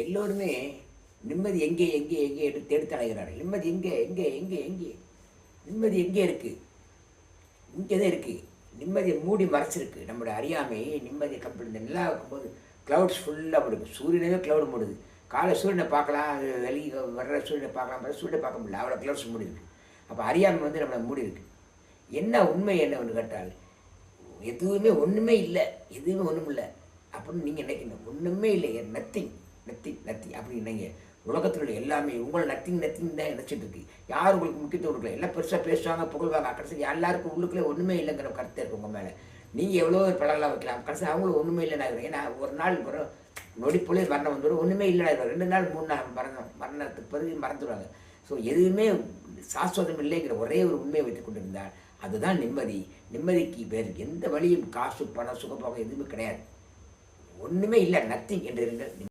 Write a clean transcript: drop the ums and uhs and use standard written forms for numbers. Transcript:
எல்லோருமே நிம்மதி எங்கே எங்கே எங்கே என்று தேடித் அலைகிறார்கள். நிம்மதி எங்கே எங்கே எங்கே எங்கே? நிம்மதி எங்கே இருக்குது? இங்கே தான் இருக்குது. நிம்மதியை மூடி மறைச்சிருக்கு. நம்முடைய அறியாமை நிம்மதியை கம்ப்ளீட் இந்த நிலா வைக்கும்போது க்ளவுட்ஸ் ஃபுல்லாக மூடுது. சூரியனவே க்ளவுடு மூடுது. காலை சூரியனை பார்க்கலாம், அது வெளியே வர்ற சூரியனை பார்க்கலாம், சூரியனை பார்க்க முடியல, அவ்வளோ க்ளவுட்ஸ் மூடி இருக்கு. அப்போ அறியாமை வந்து நம்மளை மூடி இருக்கு. என்ன உண்மை என்னன்னு கேட்டால் எதுவுமே ஒன்றுமே இல்லை, எதுவுமே ஒன்றும் இல்லை அப்படின்னு நீங்கள் நினைக்கணும். ஒன்றுமே இல்லை, நத்திங் நத்திங் நத்திங் அப்படின்னு நீங்கள் உலகத்தில் உள்ள எல்லாமே உங்களை நத்திங் நத்திங் தான் நினச்சிட்டு இருக்கு. யார் உங்களுக்கு முக்கியத்துவம் கொடுக்கல, எல்லாம் பெருசாக பேசுவாங்க, புகழ்வாங்க. கடைசி எல்லாருக்கும் உள்ளுக்குள்ளே ஒன்றுமே இல்லைங்கிற கருத்து இருக்கு உங்கள் மேலே. நீங்கள் எவ்வளோ பழகலாம் வைக்கலாம், கடைசி அவங்களும் ஒன்றுமே இல்லைன்னா. ஏன்னா ஒரு நாள் பிறகு நொடிப்பொழுது மரணம் வந்துடும், ஒன்றுமே இல்லைனா 2 நாள் 3 நாள் மரணத்துக்கு பிறகு மறந்துடுவாங்க. ஸோ எதுவுமே சாஸ்வதம் இல்லைங்கிற ஒரே ஒரு உண்மையை வைத்துக் கொண்டிருந்தால் அதுதான் நிம்மதி. நிம்மதிக்கு வேறு எந்த வழியும் காசு பணம் சுகபோகம் எதுவுமே கிடையாது. ஒன்றுமே இல்லை, நத்திங் என்று இருங்கள்.